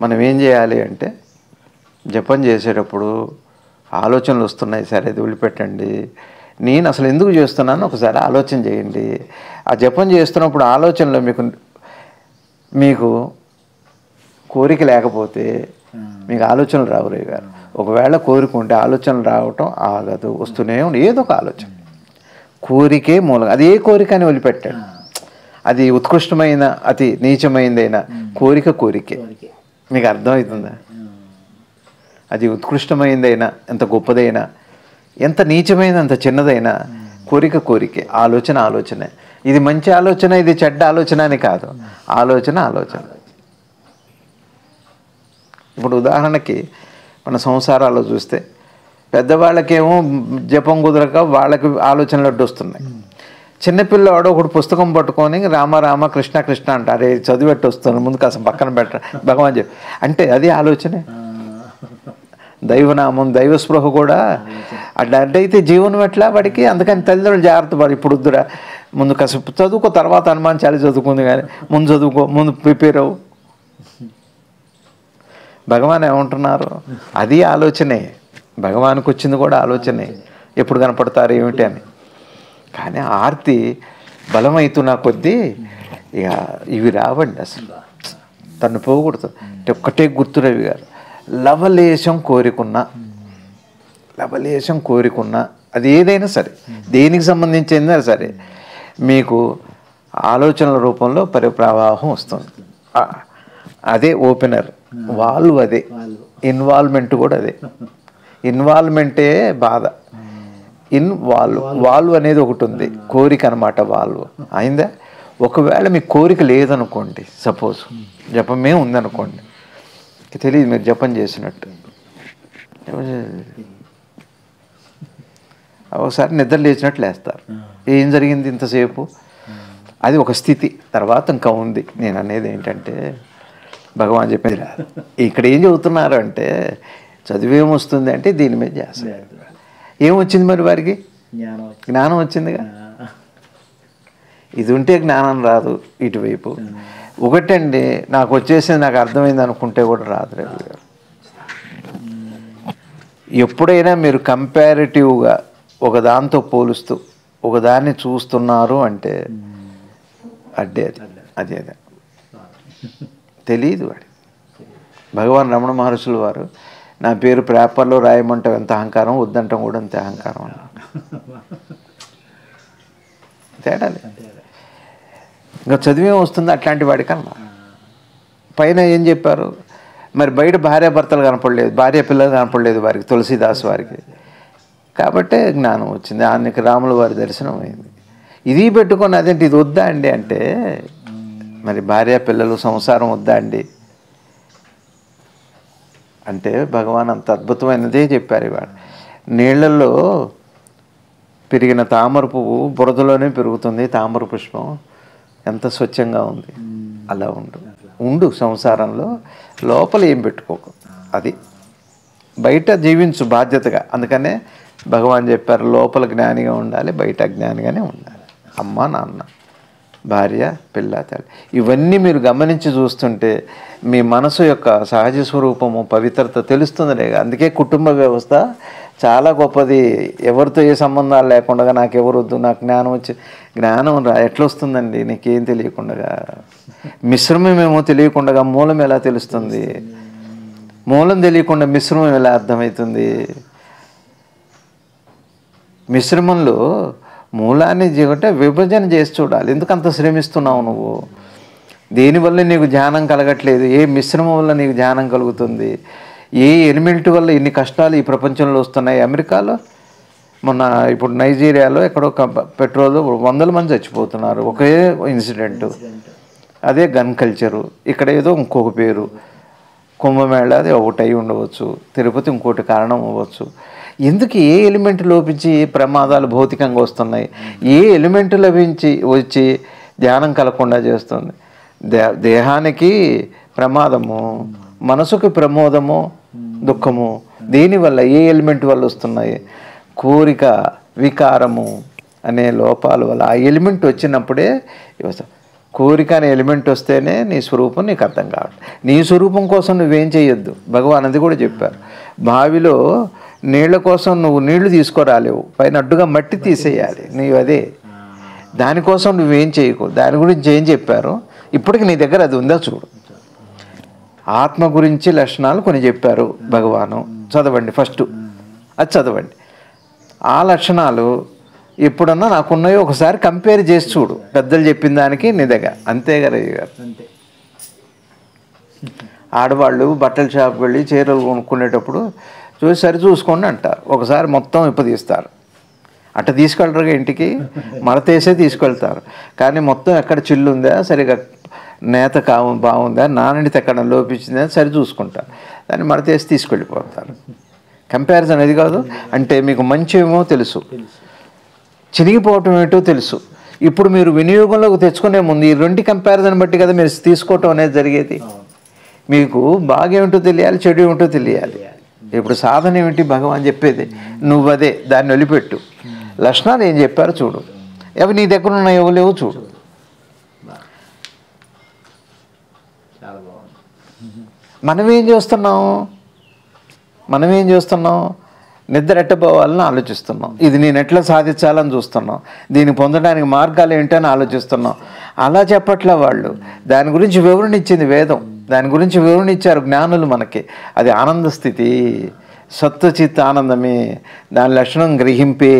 మనం ఏం చేయాలి అంటే, జపం చేసేటప్పుడు ఆలోచనలు వస్తున్నాయి, సరే అది వదిలిపెట్టండి. నేను అసలు ఎందుకు చేస్తున్నాను ఒకసారి ఆలోచన చేయండి. ఆ జపం చేస్తున్నప్పుడు ఆలోచనలో మీకు కోరిక లేకపోతే మీకు ఆలోచనలు రావు రే గారు. ఒకవేళ కోరుకుంటే ఆలోచనలు రావటం ఆగదు, వస్తూనే ఉండి ఏదో ఒక ఆలోచన. కోరికే మూలం. అది ఏ కోరిక అని వదిలిపెట్టాడు. అది ఉత్కృష్టమైన అతి నీచమైందైనా కోరికే. మీకు అర్థమవుతుందా? అది ఉత్కృష్టమైందైనా, ఎంత గొప్పదైనా, ఎంత నీచమైన అంత చిన్నదైనా కోరికే. ఆలోచనే. ఇది మంచి ఆలోచన, ఇది చెడ్డ ఆలోచన అని కాదు. ఆలోచన. ఇప్పుడు ఉదాహరణకి మన సంసారాల్లో చూస్తే పెద్దవాళ్ళకేమో జపం కుదరక వాళ్ళకి ఆలోచనలు అడ్డొస్తున్నాయి. చిన్నపిల్లవాడు ఒకడు పుస్తకం పట్టుకొని రామ కృష్ణ కృష్ణ అంటారు. చదివెట్టు వస్తుంది, ముందు కాస్త పక్కన పెట్ట భగవాన్ చెప్పి అంటే అది ఆలోచనే. దైవనామం, దైవస్పృహ కూడా అట్లా అడ్డైతే జీవనం ఎట్లా వాడికి? అందుకని తల్లిదండ్రులు జాగ్రత్త పడి, ఇప్పుడు వద్దురా, ముందు కాసేపు చదువుకో, తర్వాత అనుమానించాలి చదువుకుంది కానీ ముందు చదువుకో, ముందు ప్రిపేర్ అవ్వు. భగవాన్ ఏమంటున్నారు? అది ఆలోచనే. భగవానికి వచ్చింది కూడా ఆలోచనే. ఎప్పుడు కనపడతారు ఏమిటి అని. కానీ ఆర్తి బలమవుతున్న కొద్దీ ఇక ఇవి రావండి. అసలు తను పోకూడదు అంటే ఒక్కటే గుర్తు రవి గారు, లవలేశం కోరికున్నా అది ఏదైనా సరే, దేనికి సంబంధించిందా సరే, మీకు ఆలోచనల రూపంలో పరిప్రవాహం వస్తుంది. అదే ఓపెనర్, వాల్వ్ అదే, ఇన్వాల్వ్మెంట్ కూడా అదే. ఇన్వాల్వ్మెంటే బాధ. వాల్వ్ అనేది ఒకటి ఉంది, కోరిక అనమాట. వాల్వ్ అయిందా? ఒకవేళ మీకు కోరిక లేదనుకోండి, సపోజ్ జపమే ఉందనుకోండి, తెలియదు మీరు జపం చేసినట్టు. ఒకసారి నిద్ర లేచినట్టు లేస్తారు. ఏం జరిగింది ఇంతసేపు? అది ఒక స్థితి. తర్వాత ఇంకా ఉంది. నేను అనేది ఏంటంటే, భగవాన్ చెప్పింది ఇక్కడ ఏం చెబుతున్నారు అంటే, చదివేమొస్తుంది అంటే దీని మీద చేస్తారు. ఏమొచ్చింది మరి వారికి? జ్ఞానం వచ్చిందిగా. ఇది ఉంటే జ్ఞానం రాదు ఇటువైపు. ఒకటండి, నాకు వచ్చేసింది, నాకు అర్థమైంది అనుకుంటే కూడా రాదు రవి గారు. ఎప్పుడైనా మీరు కంపారిటివ్గా ఒకదాంతో పోలుస్తూ ఒకదాన్ని చూస్తున్నారు అంటే అడ్డే అదే తెలియదు వాడి. భగవాన్ రమణ మహర్షులు వారు, నా పేరు పేపర్లో రాయమంటాం ఎంత అహంకారం, వద్దంటాం కూడా అంతే అహంకారం అన్నారు. తేడాలి. ఇంకా చదివే వస్తుంది అట్లాంటి వాడికన్నా. పైన ఏం చెప్పారు మరి? బయట భార్యాభర్తలు కనపడలేదు, భార్య పిల్లలు కనపడలేదు వారికి, తులసీదాస్ వారికి. కాబట్టే జ్ఞానం వచ్చింది. ఆయనకి రాముల వారి దర్శనం అయింది. ఇది పెట్టుకొని అదేంటి ఇది వద్దా అండి అంటే, మరి భార్య పిల్లలు సంసారం వద్దా అండి అంటే భగవాన్ అంత అద్భుతమైనదే చెప్పారు. ఇవాళ నీళ్లలో పెరిగిన తామర పువ్వు బురదలోనే పెరుగుతుంది. తామర పుష్పం ఎంత స్వచ్ఛంగా ఉంది. అలా ఉండు సంసారంలో, లోపల ఏం పెట్టుకోకు, అది బయట జీవించు బాధ్యతగా. అందుకనే భగవాన్ చెప్పారు, లోపల జ్ఞానిగా ఉండాలి, బయట అజ్ఞానిగానే ఉండాలి. అమ్మ నాన్న, భార్య పిల్ల తల్లి, ఇవన్నీ మీరు గమనించి చూస్తుంటే మీ మనసు యొక్క సహజ స్వరూపము పవిత్రత తెలుస్తుంది. అందుకే కుటుంబ వ్యవస్థ చాలా గొప్పది. ఎవరితో ఏ సంబంధాలు లేకుండా నాకు ఎవరు వద్దు, నాకు జ్ఞానం వచ్చి, జ్ఞానం ఎట్లా వస్తుందండి నీకేం తెలియకుండా? మిశ్రమమేమో తెలియకుండా మూలం ఎలా తెలుస్తుంది? మూలం తెలియకుండా మిశ్రమం ఎలా అర్థమవుతుంది? మిశ్రమంలో మూలాన్ని అంటే విభజన చేసి చూడాలి. ఎందుకు అంత శ్రమిస్తున్నావు నువ్వు? దేనివల్ల నీకు ధ్యానం కలగట్లేదు? ఏ మిశ్రమం వల్ల నీకు ధ్యానం కలుగుతుంది? ఏ ఎలిమెంట్ వల్ల ఇన్ని కష్టాలు ఈ ప్రపంచంలో వస్తున్నాయి? అమెరికాలో మొన్న, ఇప్పుడు నైజీరియాలో ఎక్కడో పెట్రోల్ 100 మంది చచ్చిపోతున్నారు ఒకే ఇన్సిడెంటు. అదే గన్ కల్చరు. ఇక్కడ ఏదో ఇంకొక పేరు, కుంభమేళ అది ఒకటి అయి ఉండవచ్చు, తిరుపతి ఇంకోటి కారణం అవ్వచ్చు. ఎందుకు ఏ ఎలిమెంట్ లోపించి ఏ ప్రమాదాలు భౌతికంగా వస్తున్నాయి? ఏ ఎలిమెంట్ లభించి వచ్చి ధ్యానం కలగకుండా చేస్తుంది? దేహానికి ప్రమాదము, మనసుకు ప్రమోదము, దుఃఖము దేనివల్ల, ఏ ఎలిమెంట్ వల్ల వస్తున్నాయి? కోరిక, వికారము అనే లోపాల వల్ల. ఆ ఎలిమెంట్ వచ్చినప్పుడే కోరిక అనే ఎలిమెంట్ వస్తేనే నీ స్వరూపం నీకు అర్థం కావాలి. నీ స్వరూపం కోసం నువ్వేం చేయొద్దు. భగవాన్ అది కూడా చెప్పారు. బావిలో నీళ్ళ కోసం నువ్వు నీళ్లు తీసుకురాలేవు, పైన అడ్డుగా మట్టి తీసేయాలి. నీవు అదే, దానికోసం నువ్వేం చేయకు. దాని గురించి ఏం చెప్పారు? ఇప్పటికి నీ దగ్గర అది ఉందా చూడు. ఆత్మ గురించి లక్షణాలు కొన్ని చెప్పారు భగవాను. చదవండి ఫస్ట్, అది చదవండి. ఆ లక్షణాలు ఎప్పుడన్నా నాకున్నాయో ఒకసారి కంపేర్ చేసి చూడు, పెద్దలు చెప్పిన దానికి నీ దగ్గర. అంతే కదా గారు. ఆడవాళ్ళు బట్టల షాప్కి వెళ్ళి చీరలు కొనుక్కునేటప్పుడు చూసి సరి చూసుకోండి అంటారు. ఒకసారి మొత్తం ఇప్పదీస్తారు. అట్ట తీసుకెళ్ళరుగా ఇంటికి, మడతేసే తీసుకెళ్తారు. కానీ మొత్తం ఎక్కడ చిల్లు ఉందా, సరిగా నేత బాగుందా, నాణ్యత ఎక్కడ లోపించిందా సరి చూసుకుంటారు. దాన్ని మడతేసి తీసుకెళ్ళిపోతారు. కంపారిజన్ అది కాదు. అంటే మీకు మంచి ఏమో తెలుసు, చినిగిపోవటం ఏంటో తెలుసు. ఇప్పుడు మీరు వినియోగంలోకి తెచ్చుకునే ముందు ఈ రెండు కంపారిజన్ బట్టి కదా మీరు తీసుకోవటం అనేది జరిగేది. మీకు బాగేమిటో తెలియాలి, చెడు ఏమిటో తెలియాలి. ఇప్పుడు సాధన ఏమిటి భగవాన్ చెప్పేది? నువ్వు అదే, దాన్ని వదిలిపెట్టు. లక్షణాలు ఏం చెప్పారో చూడు, అవి నీ దగ్గర ఉన్నాయో లేవో చూడు. మనమేం చేస్తున్నాం? నిద్ర ఎట్టపోవాలని ఆలోచిస్తున్నాం. ఇది నేను ఎట్లా సాధించాలని చూస్తున్నాం. దీన్ని పొందడానికి మార్గాలు ఏంటని ఆలోచిస్తున్నాం. అలా చెప్పట్లే వాళ్ళు. దాని గురించి వివరణ ఇచ్చింది వేదం. దాని గురించి వివరణ ఇచ్చారు జ్ఞానులు మనకి. అది ఆనంద స్థితి, సత్వచిత్ ఆనందమే. దాని లక్షణం గ్రహింపే.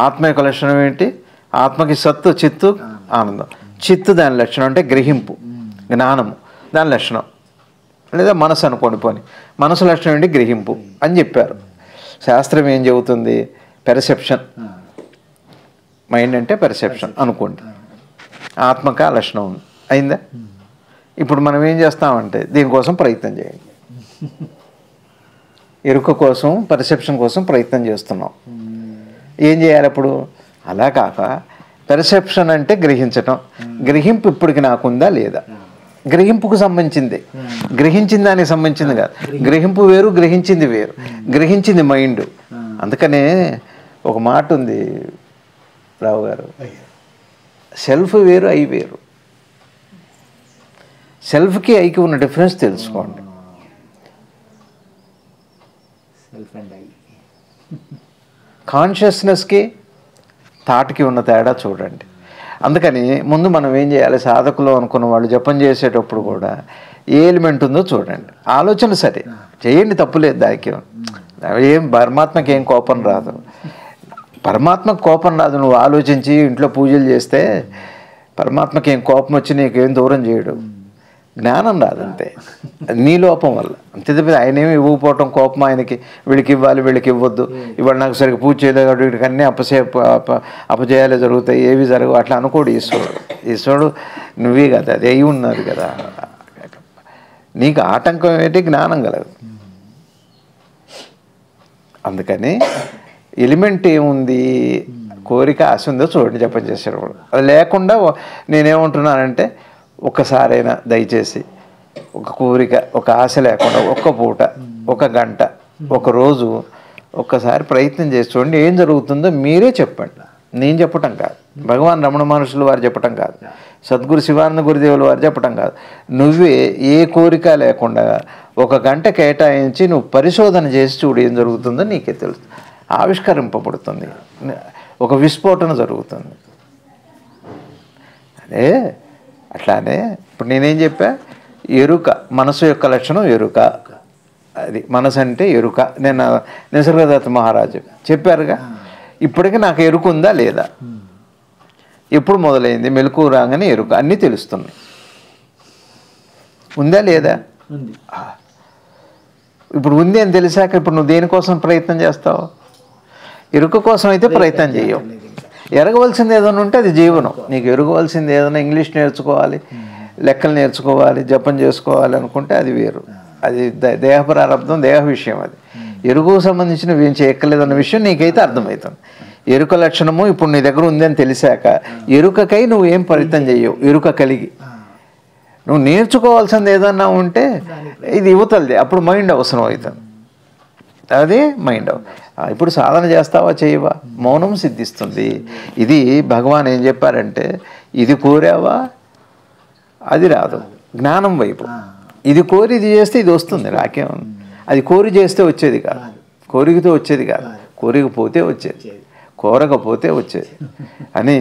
ఆత్మ యొక్క లక్షణం ఏంటి? ఆత్మకి సత్తు, చిత్తు, ఆనందం. చిత్తు దాని లక్షణం అంటే గ్రహింపు, జ్ఞానము దాని లక్షణం. లేదా మనసు అనుకోండి, పోని మనసు లక్షణం ఏంటి? గ్రహింపు అని చెప్పారు. శాస్త్రం ఏం చెబుతుంది? పెర్సెప్షన్. మైండ్ అంటే పెర్సెప్షన్ అనుకోండి. ఆత్మక లక్షణం ఉంది, అయిందా? ఇప్పుడు మనం ఏం చేస్తామంటే దీనికోసం ప్రయత్నం చేయండి. ఎరుక కోసం, పెర్సెప్షన్ కోసం ప్రయత్నం చేస్తున్నాం. ఏం చేయాలి అప్పుడు? అలా కాక పెర్సెప్షన్ అంటే గ్రహించటం. గ్రహింపు ఇప్పటికి నాకుందా లేదా? గ్రహింపుకు సంబంధించింది, గ్రహించిన దానికి సంబంధించింది కాదు. గ్రహింపు వేరు, గ్రహించింది వేరు. గ్రహించింది మైండ్. అందుకనే ఒక మాట ఉంది రావు గారు, సెల్ఫ్ వేరు, ఐ వేరు. సెల్ఫ్కి ఐకి ఉన్న డిఫరెన్స్ తెలుసుకోండి. కాన్షియస్నెస్కి థాట్కి ఉన్న తేడా చూడండి. అందుకని ముందు మనం ఏం చేయాలి? సాధకులు అనుకున్న వాళ్ళు జపం చేసేటప్పుడు కూడా ఏ ఎలిమెంట్ ఉందో చూడండి. ఆలోచన సరే చేయండి, తప్పులేదు. దానికి ఏం పరమాత్మకి ఏం కోపం రాదు. పరమాత్మకు కోపం రాదు. నువ్వు ఆలోచించి ఇంట్లో పూజలు చేస్తే పరమాత్మకి ఏం కోపం వచ్చి నీకేం దూరం చేయడు. జ్ఞానం రాదంతే, నీ లోపం వల్ల అంతే తప్ప ఆయన ఏమి ఇవ్వకపోవటం కోపం ఆయనకి, వీళ్ళకి ఇవ్వాలి వీళ్ళకి ఇవ్వద్దు, ఇవాళ నాకు సరిగ్గా పూజ చేయలేదు వీడికి అన్నీ అపజయాలే జరుగుతాయి, ఏవి జరగవు అట్లా అనుకోడు ఈశ్వరుడు. ఈశ్వరుడు నువ్వే కదా, అది అయి ఉన్నది కదా, నీకు ఆటంకం ఏంటి, జ్ఞానం కలదు. అందుకని ఎలిమెంట్ ఏముంది, కోరిక ఆశ ఉందో చూడండి జపం చేసేటప్పుడు. అది లేకుండా నేనేమంటున్నానంటే ఒక్కసారైనా దయచేసి ఒక కోరిక ఒక ఆశ లేకుండా ఒక్క పూట ఒక గంట ఒక రోజు ఒక్కసారి ప్రయత్నం చేసి చూడండి, ఏం జరుగుతుందో మీరే చెప్పండి. నేను చెప్పటం కాదు, భగవాన్ రమణ మహర్షులు వారు చెప్పటం కాదు, సద్గురు శివానంద గురుదేవులు వారు చెప్పటం కాదు. నువ్వే ఏ కోరిక లేకుండా ఒక గంట కేటాయించి నువ్వు పరిశోధన చేసి చూడు, ఏం జరుగుతుందో నీకే తెలుస్తుంది. ఆవిష్కరింపబడుతుంది, ఒక విస్ఫోటన జరుగుతుంది. అదే అట్లానే ఇప్పుడు నేనేం చెప్పా, ఎరుక మనసు యొక్క లక్షణం ఎరుక. అది మనసు అంటే ఎరుక. నేను నిసర్గదత్త మహారాజు చెప్పారుగా, ఇప్పటికీ నాకు ఎరుక ఉందా లేదా, ఎప్పుడు మొదలైంది, మెలకువ రాగానే ఎరుక, అన్నీ తెలుస్తున్నాయి. ఉందా లేదా? ఇప్పుడు ఉంది అని తెలిసాక ఇప్పుడు నువ్వు దేనికోసం ప్రయత్నం చేస్తావు? ఎరుక కోసం అయితే ప్రయత్నం చేయవు. ఎరగవలసింది ఏదైనా ఉంటే అది జీవనం. నీకు ఎరగవలసింది ఏదైనా ఇంగ్లీష్ నేర్చుకోవాలి, లెక్కలు నేర్చుకోవాలి, జపం చేసుకోవాలి అనుకుంటే అది వేరు. అది దేహ ప్రారంభం, దేహ విషయం. అది ఎరుకు సంబంధించిన ఏం చేయక్కర్లేదన్న విషయం నీకైతే అర్థమవుతుంది. ఎరుక లక్షణము ఇప్పుడు నీ దగ్గర ఉంది అని తెలిసాక ఎరుకకై నువ్వు ఏం ప్రయత్నం చేయవు. ఎరుక కలిగి నువ్వు నేర్చుకోవాల్సింది ఏదన్నా ఉంటే ఇది యువతలది, అప్పుడు మైండ్ అవసరం అవుతుంది. అదే మైండ్. ఇప్పుడు సాధన చేస్తావా చేయవా, మౌనం సిద్ధిస్తుంది. ఇది భగవాన్ ఏం చెప్పారంటే, ఇది కోరావా అది రాదు, జ్ఞానం వైపు. ఇది కోరి ఇది చేస్తే ఇది వస్తుంది, నాకేముంది. అది కోరి చేస్తే వచ్చేది కాదు, కోరికతో వచ్చేది కాదు, కోరికపోతే వచ్చేది, కోరకపోతే వచ్చేది అని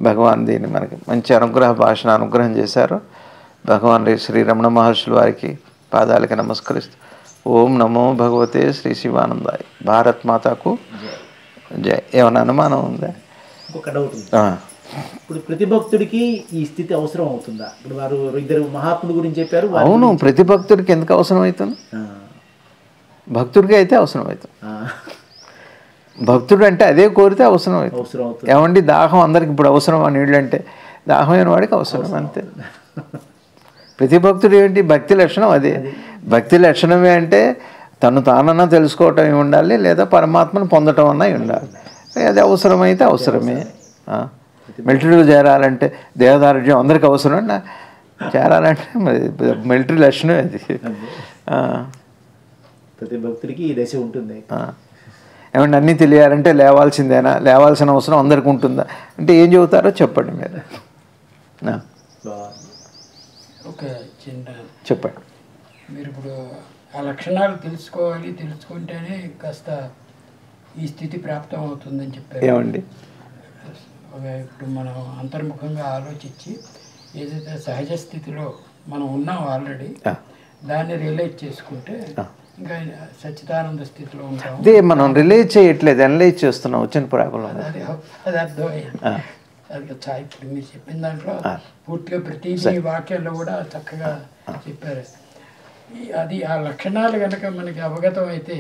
భగవాన్ దీన్ని మనకి మంచి అనుగ్రహ భాషను అనుగ్రహం చేశారు. భగవాన్ శ్రీ రమణ మహర్షుల వారికి పాదాలకి నమస్కరిస్తూ ఓం నమో భగవతే శ్రీ శివానందాయ. భారత్ మాతాకు జై. ఏమైనా అనుమానం ఉందా? ఒక డౌట్ ఉంది. ఇప్పుడు ప్రతి భక్తుడికి ఈ స్థితి అవసరం అవుతుందా? ఇప్పుడు వారు ఇద్దరు మహాత్ముల గురించి చెప్పారు. అవును, ప్రతి భక్తుడికి ఎందుకు అవసరం అవుతుంది? భక్తుడికి అయితే అవసరం అవుతుంది. భక్తుడు అంటే అదే కోరితే అవసరం అవుతుంది. ఏమండి దాహం అందరికి ఇప్పుడు అవసరం అని నీళ్ళు అంటే దాహమైన వాడికి అవసరం అంతే. ప్రతి భక్తుడు ఏంటి భక్తి లక్షణం అదే. భక్తి లక్షణమే అంటే తను తానన్నా తెలుసుకోవటం ఉండాలి, లేదా పరమాత్మను పొందటం అన్నా ఉండాలి. అది అవసరమైతే అవసరమే. మిలిటరీలో చేరాలంటే దేహదారుఢ్యం అందరికి అవసరం. చేరాలంటే మిలిటరీ లక్షణమే అది. ప్రతి భక్తుడికి ఈ దశ ఉంటుంది. ఏమంటే అన్నీ తెలియాలంటే లేవాల్సిందేనా, లేవాల్సిన అవసరం అందరికి ఉంటుందా అంటే ఏం చెబుతారో చెప్పండి మీరు. ఒక చిన్న చెప్పండి. మీరు ఇప్పుడు ఆ లక్షణాలు తెలుసుకోవాలి, తెలుసుకుంటేనే కాస్త ఈ స్థితి ప్రాప్తం అవుతుందని చెప్పారు. ఏమండి ఇప్పుడు మనం అంతర్ముఖంగా ఆలోచించి ఏదైతే సహజ స్థితిలో మనం ఉన్నాం ఆల్రెడీ, దాన్ని రియలైజ్ చేసుకుంటే ఇంకా సచ్చిదానంద స్థితిలో ఉంటాం. అదే మనం రిలేజ్ చేయట్లేదు, అనలైజ్ చేస్తున్నాం. వచ్చిన ప్రాబ్లం అది అర్థమైంది. అది ఇప్పుడు మీరు చెప్పిన దాంట్లో పూర్తిగా ప్రతి వాక్యాల్లో కూడా చక్కగా చెప్పారు. అది ఆ లక్షణాలు కనుక మనకి అవగతం అయితే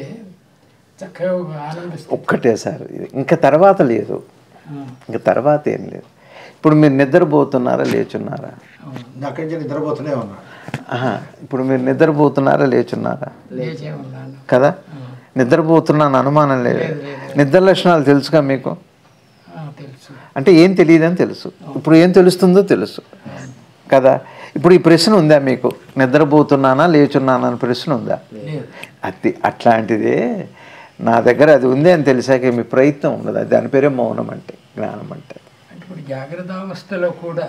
చక్కగా ఆనందిస్తాం. ఒక్కటే సార్, ఇంకా తర్వాత లేదు, ఇంకా తర్వాత ఏం లేదు. ఇప్పుడు మీరు నిద్రపోతున్నారా లేచున్నారా? నిద్రపోతూనే ఉన్నా. ఇప్పుడు మీరు నిద్రపోతున్నారా లేచున్నారా? లేచే ఉన్నాను కదా. నిద్రపోతున్నాను అనుమానం లేదు. నిద్ర లక్షణాలు తెలుసుగా మీకు? తెలుసు. అంటే ఏం తెలియదని తెలుసు. ఇప్పుడు ఏం తెలుస్తుందో తెలుసు కదా. ఇప్పుడు ఈ ప్రశ్న ఉందా మీకు, నిద్రపోతున్నానా లేచున్నానా అని ప్రశ్న ఉందా? అది అట్లాంటిదే నా దగ్గర అది ఉంది అని తెలిసాక మీ ప్రయత్నం ఉండదు. అది దాని పేరే మౌనం అంటే, జ్ఞానం అంటే. ఇప్పుడు జాగ్రత్త అవస్థలో కూడా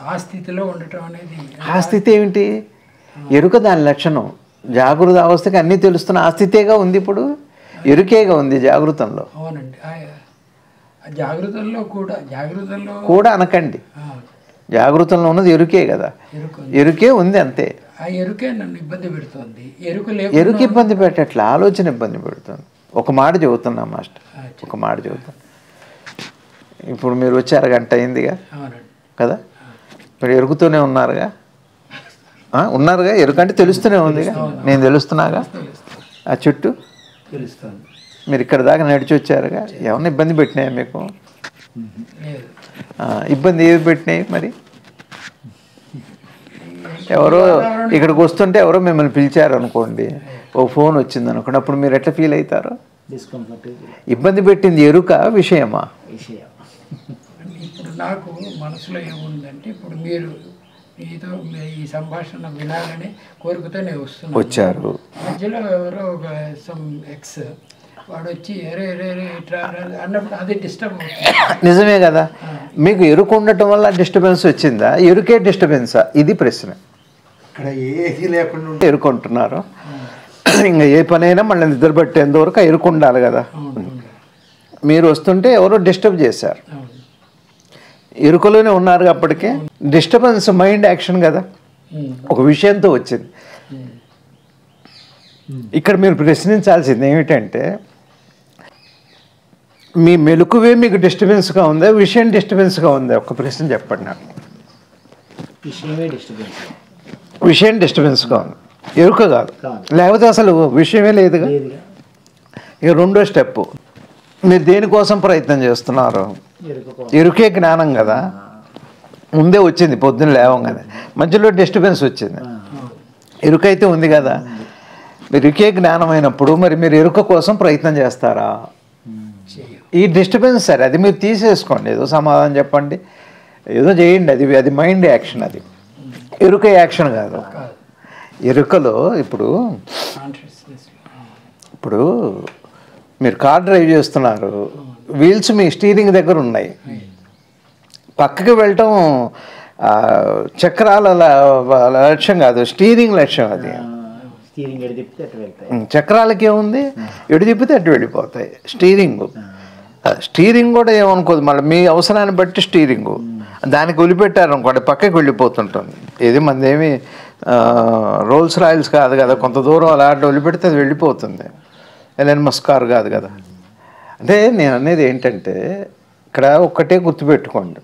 ఆ స్థితిలో ఉండటం అనేది, ఆ స్థితి ఏమిటి? ఎరుక దాని లక్షణం. జాగృత అవస్థకి అన్నీ తెలుస్తున్న ఆ స్థితేగా ఉంది. ఇప్పుడు ఎరుకేగా ఉంది జాగృతంలో. అవునండి. జాగృతంలో కూడా అనకండి, జాగృతంలో ఉన్నది ఎరుకే కదా. ఎరుకే ఉంది అంతే. ఆ ఎరుకే నన్ను ఇబ్బంది పెడుతుంది. ఎరుక ఇబ్బంది పెట్టట్లే, ఆలోచన ఇబ్బంది పెడుతుంది. ఒక మాట చెబుతున్నా మాస్టర్, ఒక మాట చెబుతాను. ఇప్పుడు మీరు వచ్చి అరగంట అయిందిగా కదా, ఇప్పుడు ఎరుగుతూనే ఉన్నారుగా. ఉన్నారుగా, ఎరుక అంటే తెలుస్తూనే ఉందిగా, నేను తెలుస్తున్నాగా. ఆ చుట్టూ తెలుస్తుంది. మీరు ఇక్కడ దాకా నడిచి వచ్చారుగా, ఏమన్నా ఇబ్బంది పెట్టినాయా మీకు? ఇబ్బంది ఏవి పెట్టినాయి మరి? ఎవరో ఇక్కడికి వస్తుంటే ఎవరో మిమ్మల్ని పిలిచారు అనుకోండి, ఓ ఫోన్ వచ్చింది అనుకోండి, అప్పుడు మీరు ఎట్లా ఫీల్ అవుతారు? డిస్కంఫర్ట్. ఇబ్బంది పెట్టింది ఎరుక విషయమా? విషయం. ఇప్పుడు నాకు మనసులో ఏముందంటే, ఇప్పుడు మీరు మీతో ఈ సంభాషణ వినాలని కోరికతో నేను వస్తున్నాను. వచ్చారు. మధ్యలో ఎవరో ఒక సమ్ ఎక్స్ వాడు వచ్చి ఎరే ఎరే ఎరే ఇట్లా అన్నప్పుడు అది డిస్టర్బ్ అవుతుంది. నిజమే కదా. మీకు ఎరుక ఉండటం వల్ల డిస్టర్బెన్స్ వచ్చిందా? ఎరుకే డిస్టర్బెన్సా? ఇది ప్రశ్న. ఇక్కడ ఏది లేకుండా ఎరుకుంటున్నారు, ఇంకా ఏ పనైనా మళ్ళీ నిద్ర పట్టేంత వరకు ఎరుకు ఉండాలి కదా. మీరు వస్తుంటే ఎవరో డిస్టర్బ్ చేశారు, ఎరుకలోనే ఉన్నారు. అప్పటికే డిస్టర్బెన్స్ మైండ్ యాక్షన్ కదా, ఒక విషయంతో వచ్చింది. ఇక్కడ మీరు ప్రశ్నించాల్సింది ఏమిటంటే, మీ మెలకువే మీకు డిస్టర్బెన్స్గా ఉందా, విషయం డిస్టర్బెన్స్గా ఉందా? ఒక ప్రశ్న చెప్పండి నాకు. విషయమే డిస్టర్బెన్స్. విషయం డిస్టర్బెన్స్గా ఉంది, ఎరుక కాదు. లేకపోతే అసలు విషయమే లేదుగా. ఇక రెండో స్టెప్, మీరు దేనికోసం ప్రయత్నం చేస్తున్నారు? ఎరుకే జ్ఞానం కదా. ముందే వచ్చింది పొద్దున్న లేవగానే, మధ్యలో డిస్టర్బెన్స్ వచ్చింది. ఎరుకైతే ఉంది కదా. ఎరుకే జ్ఞానం అయినప్పుడు మరి మీరు ఎరుక కోసం ప్రయత్నం చేస్తారా? ఈ డిస్టర్బెన్స్ సరే, అది మీరు తీసేసుకోండి, ఏదో సమాధానం చెప్పండి, ఏదో చేయండి. అది మైండ్ యాక్షన్, అది ఎరుక యాక్షన్ కాదు. ఎరుకలో ఇప్పుడు మీరు కార్ డ్రైవ్ చేస్తున్నారు, వీల్స్ మీ స్టీరింగ్ దగ్గర ఉన్నాయి, పక్కకి వెళ్ళటం చక్రాల లక్ష్యం కాదు, స్టీరింగ్ లక్ష్యం. అది చక్రాలకి ఏముంది, ఎటు తిప్పితే అటు వెళ్ళిపోతాయి. స్టీరింగ్ కూడా ఏమనుకోదు, మళ్ళీ మీ అవసరాన్ని బట్టి స్టీరింగు దానికి వదిలిపెట్టారు అనుకోండి, పక్కకి వెళ్ళిపోతుంటుంది. ఇది మనదేమి రోల్స్ రాయల్స్ కాదు కదా, కొంత దూరం అలా వదిలిపెడితే అది వెళ్ళిపోతుంది. ఎలన్ మస్క్ కారు కాదు కదా. అంటే నేను అనేది ఏంటంటే, ఇక్కడ ఒక్కటే గుర్తుపెట్టుకోండి,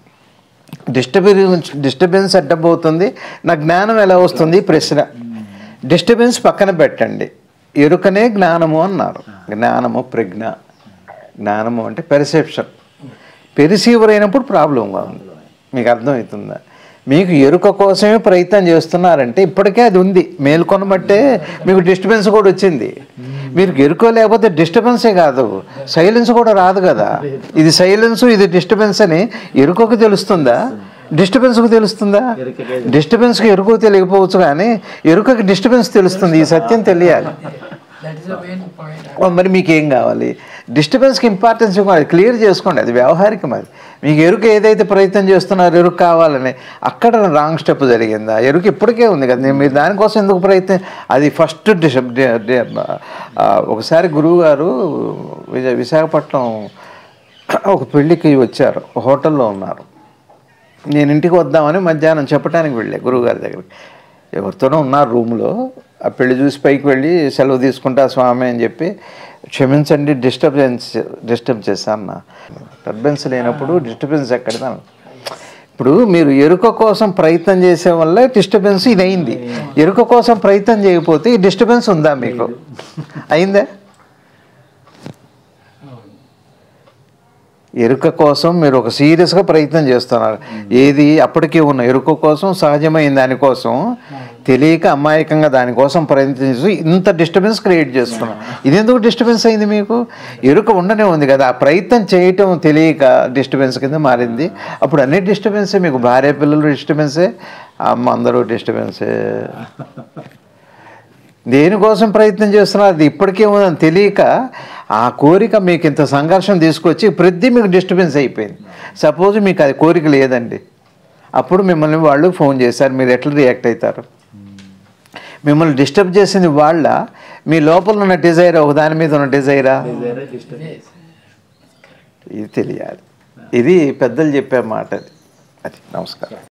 డిస్టర్బెన్స్ అడ్డబోతుంది, నా జ్ఞానం ఎలా వస్తుంది ప్రశ్న. డిస్టర్బెన్స్ పక్కన పెట్టండి, ఎరుకనే జ్ఞానము అన్నారు. జ్ఞానము ప్రజ్ఞ, జ్ఞానము అంటే పెర్సెప్షన్. పెరిసీవర్ అయినప్పుడు ప్రాబ్లంగా ఉంది, మీకు అర్థమవుతుందా? మీకు ఎరుక కోసమే ప్రయత్నం చేస్తున్నారంటే ఇప్పటికే అది ఉంది, మేల్కొనబట్టే మీకు డిస్టర్బెన్స్ కూడా వచ్చింది. మీరు ఎరుక లేకపోతే డిస్టర్బెన్సే కాదు, సైలెన్స్ కూడా రాదు కదా. ఇది సైలెన్స్, ఇది డిస్టర్బెన్స్ అని ఎరుకకు తెలుస్తుందా, డిస్టర్బెన్స్కు తెలుస్తుందా? డిస్టర్బెన్స్కి ఎరుకకు తెలియకపోవచ్చు, కానీ ఎరుకకి డిస్టర్బెన్స్ తెలుస్తుంది. ఈ సత్యం తెలియాలి. మరి మీకేం కావాలి? డిస్టర్బెన్స్కి ఇంపార్టెన్స్ ఇవ్వాలి, క్లియర్ చేసుకోండి, అది వ్యవహారికం. అది మీకు ఎరుక ఏదైతే ప్రయత్నం చేస్తున్నారో ఎరుక కావాలని, అక్కడ రాంగ్ స్టెప్ జరిగిందా? ఎరుక ఇప్పటికే ఉంది కదా, మీరు దానికోసం ఎందుకు ప్రయత్నం? అది ఫస్ట్ ఒకసారి గురువు గారు విశాఖపట్నం ఒక పెళ్ళికి వచ్చారు, హోటల్లో ఉన్నారు. నేను ఇంటికి వద్దామని మధ్యాహ్నం చెప్పడానికి వెళ్ళే గురువుగారి దగ్గరికి. ఎవరితోనో ఉన్నారు రూమ్లో, ఆ పెళ్లి చూసి పైకి వెళ్ళి సెలవు తీసుకుంటా స్వామి అని చెప్పి, క్షమించండి డిస్టర్బ్ చేశాను. డిస్టర్బెన్స్ లేనప్పుడు డిస్టర్బెన్స్ ఎక్కడిదా? ఇప్పుడు మీరు ఎరుక కోసం ప్రయత్నం చేసే వల్ల డిస్టర్బెన్స్ ఇది అయింది. ఎరుక కోసం ప్రయత్నం చేయకపోతే ఈ డిస్టర్బెన్స్ ఉందా మీకు? అయిందా? ఎరుక కోసం మీరు ఒక సీరియస్గా ప్రయత్నం చేస్తున్నారు. ఏది అప్పటికే ఉన్న ఎరుక కోసం, సహజమైన దానికోసం తెలియక అమాయకంగా దానికోసం ప్రయత్నం చేసి ఇంత డిస్టర్బెన్స్ క్రియేట్ చేస్తున్నాం. ఇది ఎందుకు డిస్టర్బెన్స్ అయింది మీకు? ఎరుక ఉండనే ఉంది కదా, ఆ ప్రయత్నం చేయటం తెలియక డిస్టర్బెన్స్ కింద మారింది. అప్పుడు అన్ని డిస్టర్బెన్సే, మీకు భార్య పిల్లలు డిస్టర్బెన్సే, అమ్మ అందరూ డిస్టర్బెన్సే. దేనికోసం ప్రయత్నం చేస్తున్నారు అది ఇప్పటికే ఉందని తెలియక ఆ కోరిక మీకు ఇంత సంఘర్షణ తీసుకొచ్చి ప్రతి మీకు డిస్టర్బెన్స్ అయిపోయింది. సపోజ్ మీకు అది కోరిక లేదండి, అప్పుడు మిమ్మల్ని వాళ్ళు ఫోన్ చేశారు, మీరు ఎట్లా రియాక్ట్ అవుతారు? మిమ్మల్ని డిస్టర్బ్ చేసింది వాళ్ళ, మీ లోపల ఉన్న డిజైరా, ఒక దాని మీద ఉన్న డిజైరా? ఇది తెలియాలి. ఇది పెద్దలు చెప్పే మాట. అది నమస్కారం.